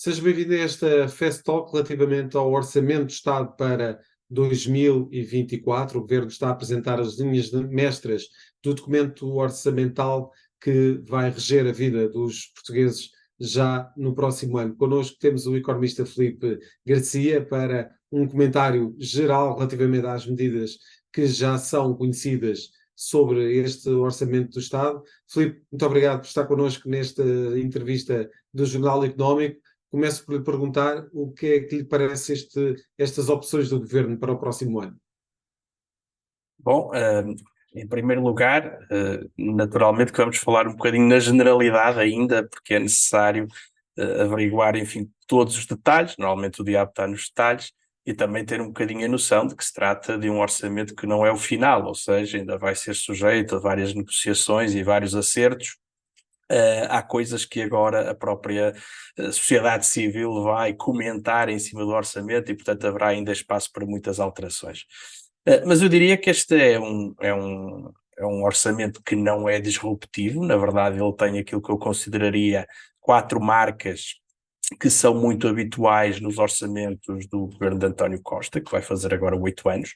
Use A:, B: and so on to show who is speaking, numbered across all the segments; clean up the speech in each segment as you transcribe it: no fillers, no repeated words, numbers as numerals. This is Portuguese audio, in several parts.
A: Seja bem-vindo a esta Fast Talk relativamente ao Orçamento do Estado para 2024. O Governo está a apresentar as linhas mestras do documento orçamental que vai reger a vida dos portugueses já no próximo ano. Connosco temos o economista Filipe Garcia para um comentário geral relativamente às medidas que já são conhecidas sobre este Orçamento do Estado. Filipe, muito obrigado por estar connosco nesta entrevista do Jornal Económico. Começo por lhe perguntar o que é que lhe parece estas opções do Governo para o próximo ano.
B: Bom, em primeiro lugar, naturalmente que vamos falar um bocadinho na generalidade ainda, porque é necessário averiguar, enfim, todos os detalhes. Normalmente o diabo está nos detalhes, e também ter um bocadinho a noção de que se trata de um orçamento que não é o final, ou seja, ainda vai ser sujeito a várias negociações e vários acertos. Há coisas que agora a própria sociedade civil vai comentar em cima do orçamento e, portanto, haverá ainda espaço para muitas alterações. Mas eu diria que este é um orçamento que não é disruptivo. Na verdade, ele tem aquilo que eu consideraria 4 marcas que são muito habituais nos orçamentos do governo de António Costa, que vai fazer agora 8 anos.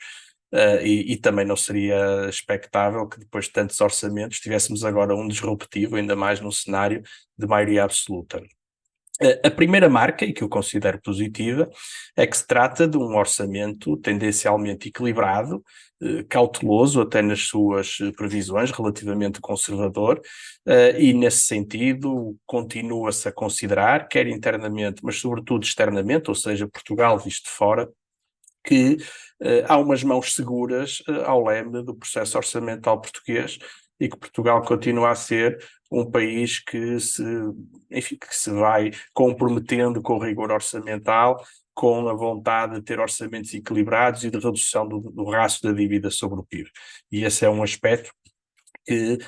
B: E também não seria expectável que depois de tantos orçamentos tivéssemos agora um disruptivo, ainda mais num cenário de maioria absoluta. A primeira marca, e que eu considero positiva, é que se trata de um orçamento tendencialmente equilibrado, cauteloso até nas suas previsões, relativamente conservador, e nesse sentido continua-se a considerar, quer internamente, mas sobretudo externamente, ou seja, Portugal visto de fora, que há umas mãos seguras ao leme do processo orçamental português e que Portugal continua a ser um país que se vai comprometendo com o rigor orçamental, com a vontade de ter orçamentos equilibrados e de redução do rastro da dívida sobre o PIB. E esse é um aspecto que,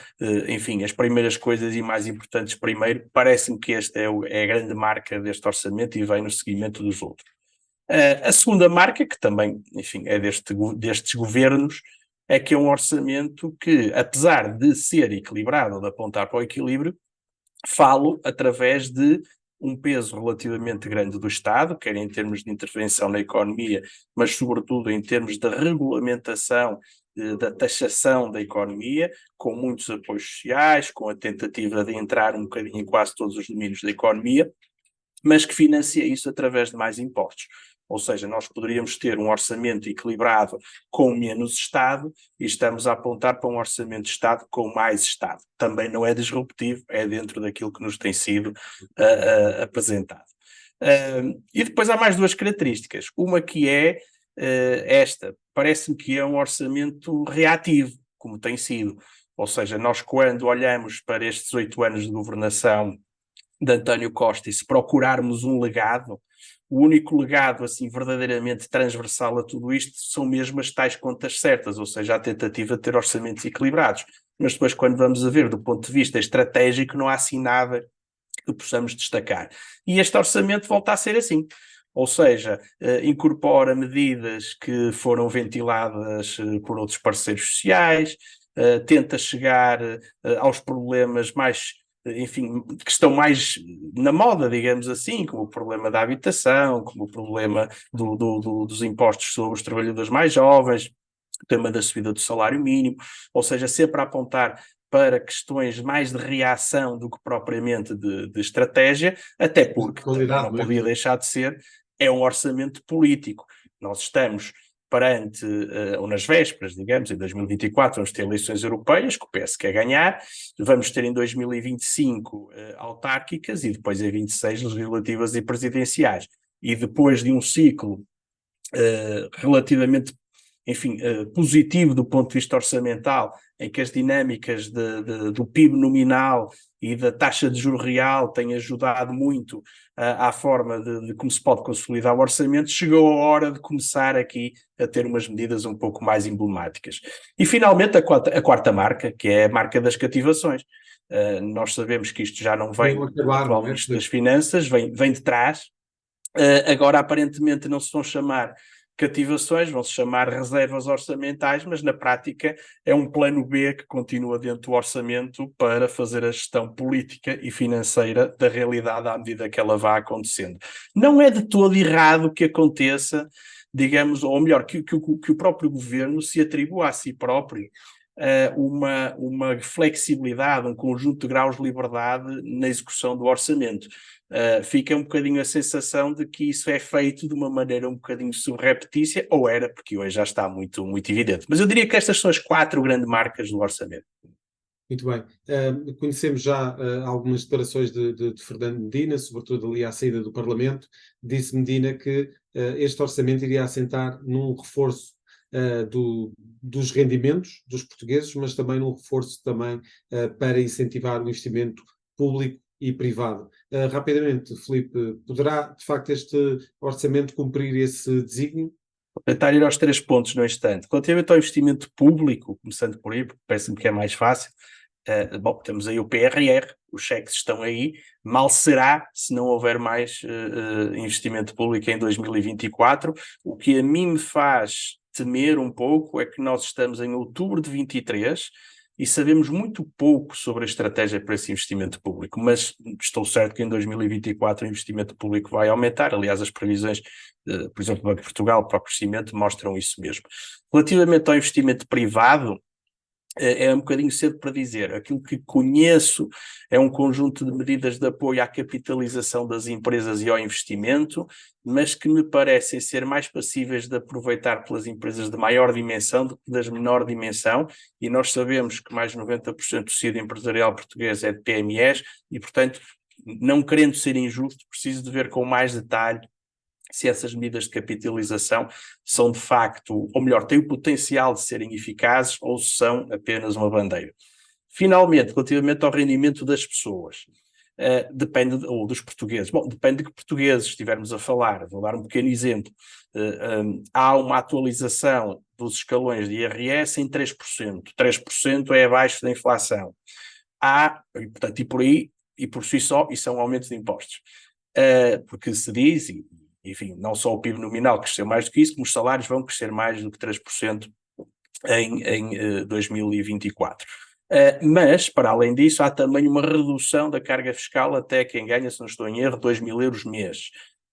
B: enfim, as primeiras coisas e mais importantes primeiro, parece-me que esta é a grande marca deste orçamento e vem no seguimento dos outros. A segunda marca, que também, enfim, é destes governos, é que é um orçamento que, apesar de ser equilibrado, de apontar para o equilíbrio, falo através de um peso relativamente grande do Estado, quer em termos de intervenção na economia, mas sobretudo em termos da regulamentação, da taxação da economia, com muitos apoios sociais, com a tentativa de entrar um bocadinho em quase todos os domínios da economia, mas que financia isso através de mais impostos. Ou seja, nós poderíamos ter um orçamento equilibrado com menos Estado e estamos a apontar para um orçamento de Estado com mais Estado. Também não é disruptivo, é dentro daquilo que nos tem sido apresentado. E depois há mais 2 características. Uma que é esta, parece-me que é um orçamento reativo, como tem sido. Ou seja, nós quando olhamos para estes 8 anos de governação de António Costa e se procurarmos um legado, o único legado assim verdadeiramente transversal a tudo isto são mesmo as tais contas certas, ou seja, a tentativa de ter orçamentos equilibrados. Mas depois, quando vamos a ver do ponto de vista estratégico, não há assim nada que possamos destacar. E este orçamento volta a ser assim. Ou seja, incorpora medidas que foram ventiladas por outros parceiros sociais, tenta chegar aos problemas mais, enfim, que estão mais na moda, digamos assim, como o problema da habitação, como o problema dos impostos sobre os trabalhadores mais jovens, o tema da subida do salário mínimo, ou seja, sempre a apontar para questões mais de reação do que propriamente de estratégia, até porque também não podia deixar de ser, é um orçamento político. Nós estamos perante, ou nas vésperas, digamos, em 2024 vamos ter eleições europeias, que o PS quer ganhar, vamos ter em 2025 autárquicas e depois em 26 legislativas e presidenciais. E depois de um ciclo relativamente, enfim, positivo do ponto de vista orçamental, em que as dinâmicas do PIB nominal e da taxa de juros real têm ajudado muito à forma de como se pode consolidar o orçamento, chegou a hora de começar aqui a ter umas medidas um pouco mais emblemáticas. E finalmente a quarta marca, que é a marca das cativações. Nós sabemos que isto já não vem do atual Ministro das Finanças, vem de trás. Agora aparentemente não se vão chamar cativações, vão-se chamar reservas orçamentais, mas na prática é um plano B que continua dentro do orçamento para fazer a gestão política e financeira da realidade à medida que ela vá acontecendo. Não é de todo errado que aconteça, digamos, ou melhor, que o próprio governo se atribua a si próprio uma flexibilidade, um conjunto de graus de liberdade na execução do orçamento. Fica um bocadinho a sensação de que isso é feito de uma maneira um bocadinho subreptícia, ou era, porque hoje já está muito, muito evidente. Mas eu diria que estas são as 4 grandes marcas do orçamento.
A: Muito bem. Conhecemos já algumas declarações de Fernando Medina, sobretudo ali à saída do Parlamento. Disse Medina que este orçamento iria assentar num reforço dos rendimentos dos portugueses, mas também num reforço também para incentivar o investimento público e privado. Rapidamente, Filipe, poderá de facto este orçamento cumprir esse desígnio?
B: Vou tentar ir aos 3 pontos no instante. Relativamente ao investimento público, começando por aí, porque parece-me que é mais fácil, bom, temos aí o PRR, os cheques estão aí, mal será se não houver mais investimento público em 2024. O que a mim me faz temer um pouco é que nós estamos em outubro de 23 e sabemos muito pouco sobre a estratégia para esse investimento público, mas estou certo que em 2024 o investimento público vai aumentar. Aliás, as previsões, por exemplo, do Banco de Portugal para o crescimento mostram isso mesmo. Relativamente ao investimento privado, é um bocadinho cedo para dizer. Aquilo que conheço é um conjunto de medidas de apoio à capitalização das empresas e ao investimento, mas que me parecem ser mais passíveis de aproveitar pelas empresas de maior dimensão do que das de menor dimensão, e nós sabemos que mais de 90% do tecido empresarial português é de PMEs, e, portanto, não querendo ser injusto, preciso de ver com mais detalhe se essas medidas de capitalização são de facto, ou melhor, têm o potencial de serem eficazes ou se são apenas uma bandeira. Finalmente, relativamente ao rendimento das pessoas, depende, ou dos portugueses. Bom, depende de que portugueses estivermos a falar. Vou dar um pequeno exemplo. Há uma atualização dos escalões de IRS em 3%. 3% é abaixo da inflação. Portanto, e por aí, e por si só, isso é um aumento de impostos. Porque se diz, enfim, não só o PIB nominal cresceu mais do que isso, como os salários vão crescer mais do que 3% em 2024. Mas, para além disso, há também uma redução da carga fiscal até quem ganha, se não estou em erro, 2.000 euros mês.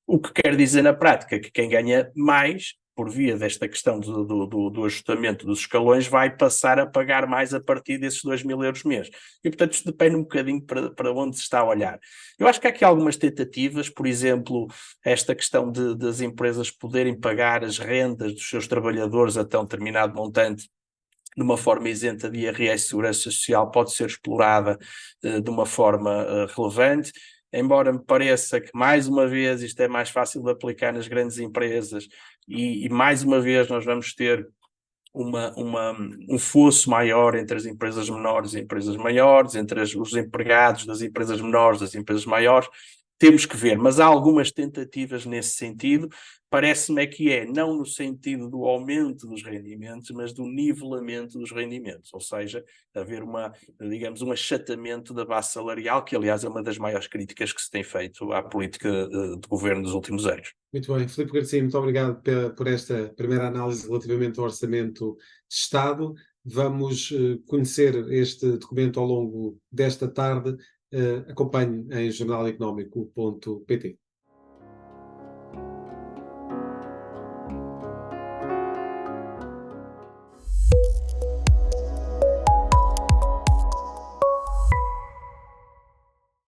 B: O que quer dizer na prática que quem ganha mais, por via desta questão do ajustamento dos escalões, vai passar a pagar mais a partir desses 2.000 euros mês. E, portanto, isto depende um bocadinho para onde se está a olhar. Eu acho que há aqui algumas tentativas, por exemplo, esta questão das empresas poderem pagar as rendas dos seus trabalhadores até um determinado montante de uma forma isenta de IRS e Segurança Social pode ser explorada de uma forma relevante, embora me pareça que, mais uma vez, isto é mais fácil de aplicar nas grandes empresas e mais uma vez nós vamos ter um fosso maior entre as empresas menores e empresas maiores, entre os empregados das empresas menores e das empresas maiores. Temos que ver, mas há algumas tentativas nesse sentido. Parece-me que não no sentido do aumento dos rendimentos, mas do nivelamento dos rendimentos, ou seja, haver digamos, um achatamento da base salarial, que aliás é uma das maiores críticas que se tem feito à política de governo dos últimos anos.
A: Muito bem, Filipe Garcia, muito obrigado por esta primeira análise relativamente ao Orçamento de Estado. Vamos conhecer este documento ao longo desta tarde. Acompanhe em jornaleconómico.pt.